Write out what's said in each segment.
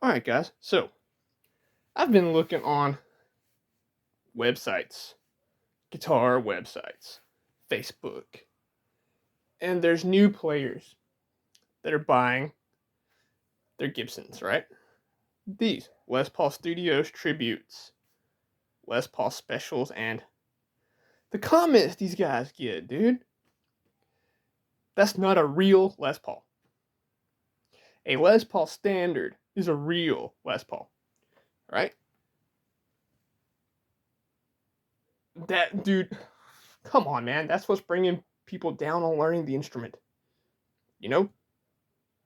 Alright, guys. So, I've been looking on websites, guitar websites, Facebook, and there's new players that are buying their Gibsons, right? These Les Paul Studios tributes, Les Paul specials, and the comments these guys get, dude. That's not a real Les Paul. A Les Paul standard is a real Les Paul, right? That, dude, come on, man. That's what's bringing people down on learning the instrument. You know?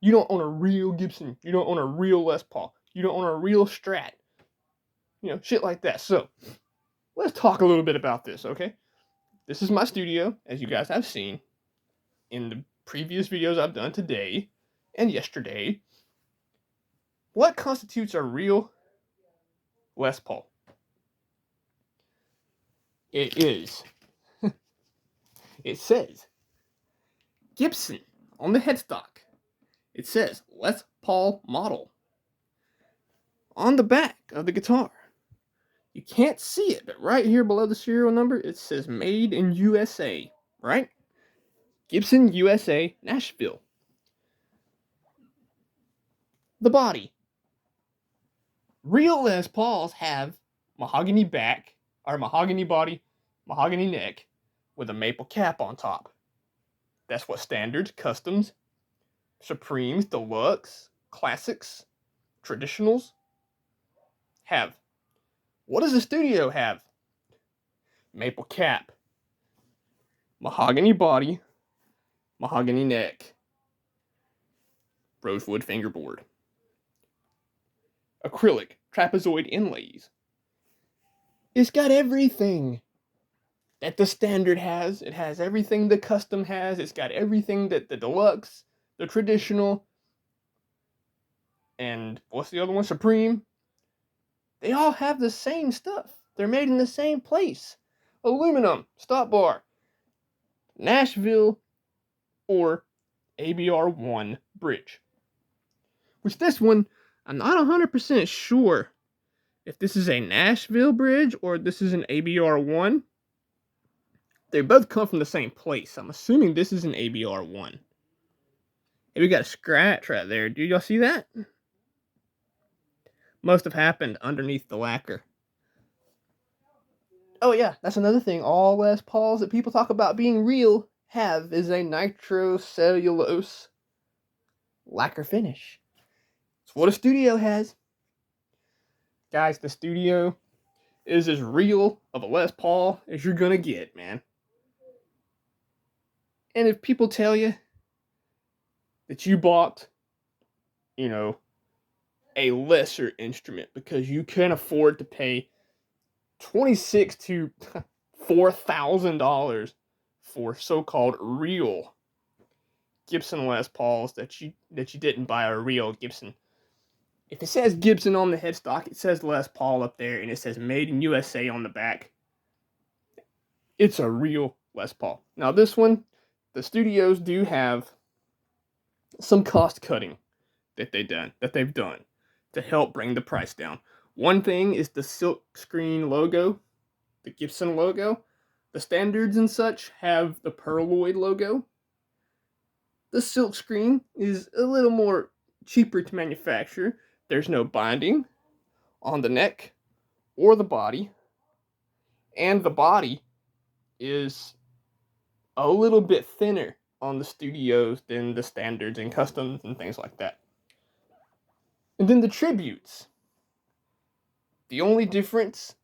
You don't own a real Gibson. You don't own a real Les Paul. You don't own a real Strat. Shit like that. So, let's talk a little bit about this, okay? This is my studio, as you guys have seen in the previous videos I've done today and yesterday. What constitutes a real Les Paul? It is. It says Gibson on the headstock. It says Les Paul model on the back of the guitar. You can't see it, but right here below the serial number, it says Made in USA, right? Gibson USA, Nashville. The body. Real Les Pauls have mahogany back, or mahogany body, mahogany neck, with a maple cap on top. That's what standards, customs, Supremes, Deluxe, Classics, Traditionals have. What does the studio have? Maple cap, mahogany body, mahogany neck, rosewood fingerboard, acrylic trapezoid inlays. It's got everything that the standard has. It has everything the custom has. It's got everything that the deluxe, the traditional, and what's the other one? Supreme. They all have the same stuff. They're made in the same place. Aluminum, stop bar, Nashville, or ABR1 bridge. Which this one, I'm not 100% sure if this is a Nashville bridge or this is an ABR1. They both come from the same place. I'm assuming this is an ABR1. Hey, we got a scratch right there. Do y'all see that? Must have happened underneath the lacquer. Oh yeah, that's another thing. All Les Pauls that people talk about being real have is a nitrocellulose lacquer finish. It's what a studio has. Guys, the studio is as real of a Les Paul as you're gonna get, man. And if people tell you that you bought, a lesser instrument because you can't afford to pay $2,600 to $4,000 for so-called real Gibson Les Pauls that you didn't buy a real Gibson. If it says Gibson on the headstock, it says Les Paul up there, and it says Made in USA on the back. It's a real Les Paul. Now this one, the studios do have some cost cutting that they've done to help bring the price down. One thing is the silk screen logo, the Gibson logo. The standards and such have the Pearloid logo. The silk screen is a little more cheaper to manufacture. There's no binding on the neck or the body. And the body is a little bit thinner on the studios than the standards and customs and things like that. And then the tributes. The only difference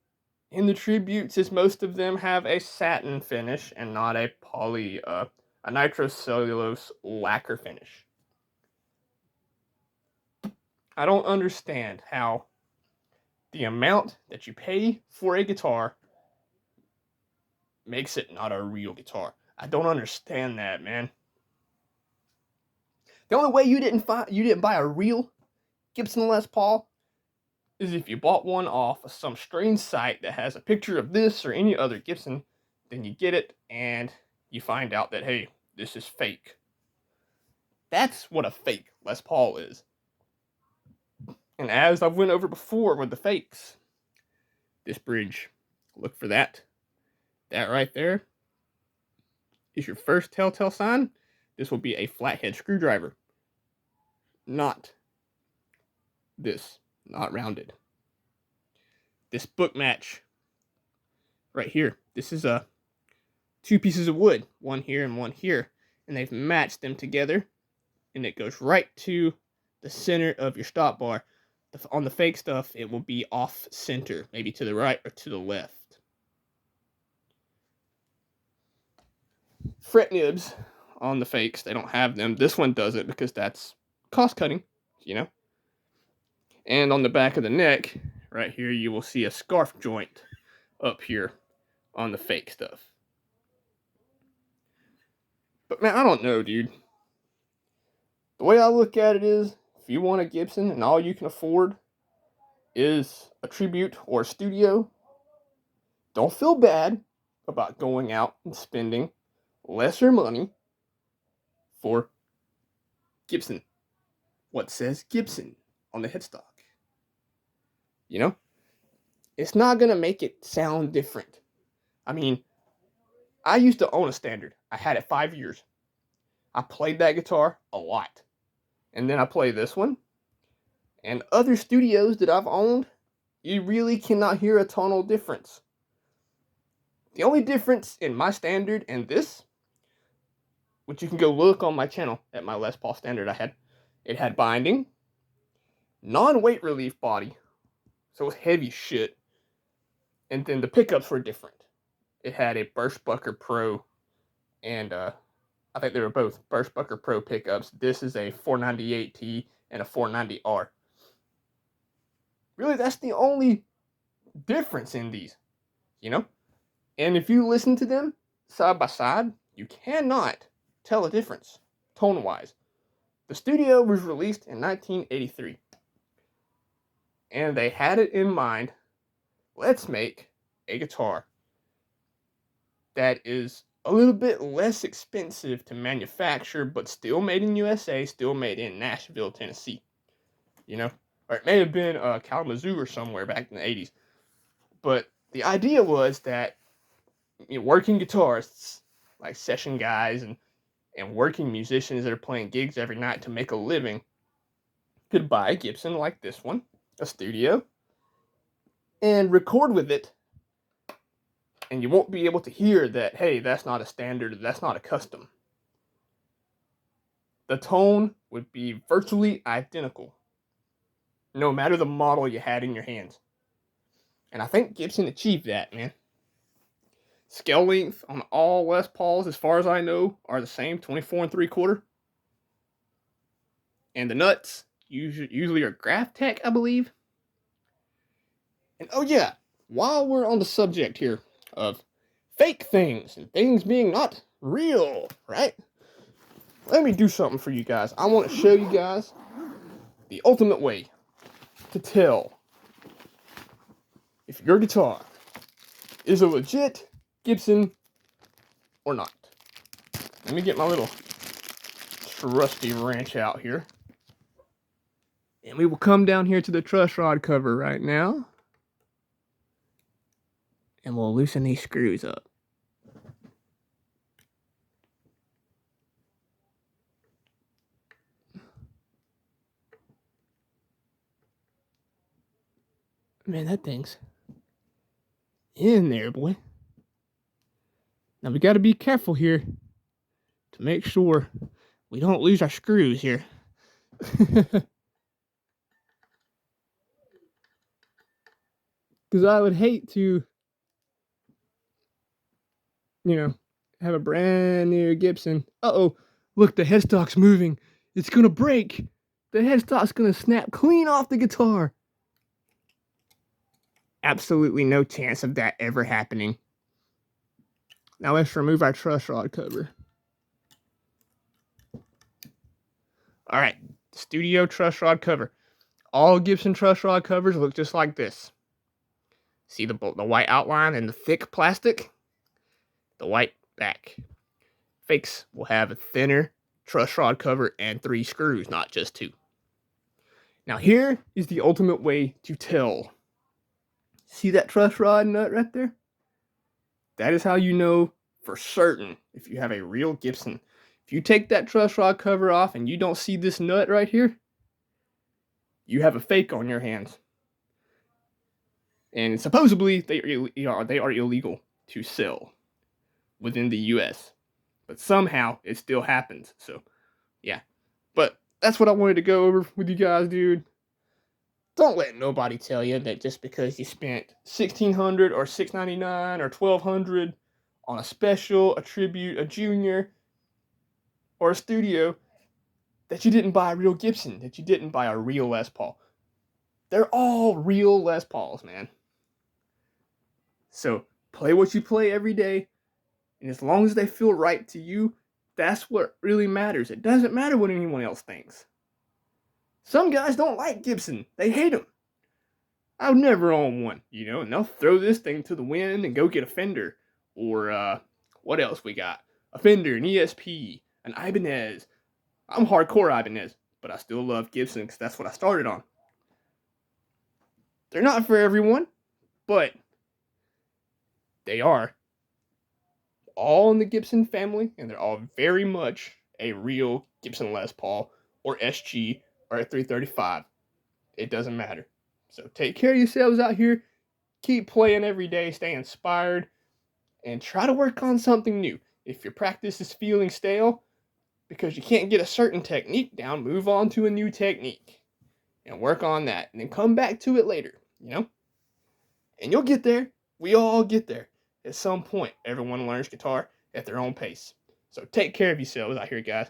in the tributes is most of them have a satin finish and not a nitrocellulose lacquer finish. I don't understand how the amount that you pay for a guitar makes it not a real guitar. I don't understand that, man. The only way you didn't buy a real Gibson Les Paul is if you bought one off of some strange site that has a picture of this or any other Gibson, then you get it and you find out that, hey, this is fake. That's what a fake Les Paul is. And as I've went over before with the fakes, this bridge, look for that. That right there is your first telltale sign. This will be a flathead screwdriver. Not this, not rounded. This book match right here. This is two pieces of wood, one here and one here, and they've matched them together, and it goes right to the center of your stop bar. On the fake stuff, it will be off center, maybe to the right or to the left. Fret nibs on the fakes, they don't have them. This one does it because that's cost cutting, you know. And on the back of the neck, right here, you will see a scarf joint up here on the fake stuff. But man, I don't know, dude. The way I look at it is, if you want a Gibson and all you can afford is a tribute or a studio, don't feel bad about going out and spending lesser money for Gibson. What says Gibson on the headstock? You know? It's not going to make it sound different. I mean, I used to own a Standard. I had it 5 years. I played that guitar a lot. And then I play this one. And other studios that I've owned, you really cannot hear a tonal difference. The only difference in my Standard and this, which you can go look on my channel at my Les Paul Standard I had, it had binding, non-weight relief body, so it was heavy shit, and then the pickups were different. It had a Birchbucker Pro, and I think they were both Birchbucker Pro pickups. This is a 498T and a 490R. Really, that's the only difference in these, you know? And if you listen to them side by side, you cannot tell a difference, tone-wise. The studio was released in 1983. And they had it in mind, let's make a guitar that is a little bit less expensive to manufacture, but still made in USA, still made in Nashville, Tennessee. You know? Or it may have been Kalamazoo or somewhere back in the 80s. But the idea was that working guitarists, like session guys and working musicians that are playing gigs every night to make a living, could buy a Gibson like this one, a studio, and record with it. And you won't be able to hear that, hey, that's not a standard, that's not a custom. The tone would be virtually identical, no matter the model you had in your hands. And I think Gibson achieved that, man. Scale length on all Les Pauls, as far as I know, are the same, 24 3/4. And the nuts usually are Graph Tech, I believe. And oh yeah, while we're on the subject here of fake things and things being not real, right? Let me do something for you guys. I want to show you guys the ultimate way to tell if your guitar is a legit Gibson or not. Let me get my little trusty wrench out here. And we will come down here to the truss rod cover right now. And we'll loosen these screws up. Man, that thing's in there, boy. Now we got to be careful here to make sure we don't lose our screws here. Because I would hate to, have a brand new Gibson. Uh-oh, look, the headstock's moving. It's going to break. The headstock's going to snap clean off the guitar. Absolutely no chance of that ever happening. Now let's remove our truss rod cover. All right, studio truss rod cover. All Gibson truss rod covers look just like this. See the white outline and the thick plastic? The white back. Fakes will have a thinner truss rod cover and 3 screws, not just 2. Now here is the ultimate way to tell. See that truss rod nut right there? That is how you know for certain if you have a real Gibson. If you take that truss rod cover off and you don't see this nut right here, you have a fake on your hands. And supposedly they are illegal to sell within the US. But somehow it still happens. So, yeah. But that's what I wanted to go over with you guys, dude. Don't let nobody tell you that just because you spent $1,600 or $699 or $1,200 on a special, a tribute, a junior, or a studio, that you didn't buy a real Gibson, that you didn't buy a real Les Paul. They're all real Les Pauls, man. So play what you play every day, and as long as they feel right to you, that's what really matters. It doesn't matter what anyone else thinks. Some guys don't like Gibson. They hate them. I would never own one, and they'll throw this thing to the wind and go get a Fender. Or, what else we got? A Fender, an ESP, an Ibanez. I'm hardcore Ibanez, but I still love Gibson because that's what I started on. They're not for everyone, but they are all in the Gibson family, and they're all very much a real Gibson Les Paul or SG or a 335. It doesn't matter. So take care of yourselves out here. Keep playing every day. Stay inspired. And try to work on something new. If your practice is feeling stale because you can't get a certain technique down, move on to a new technique. And work on that. And then come back to it later. And you'll get there. We all get there. At some point, everyone learns guitar at their own pace. So take care of yourselves out here, guys.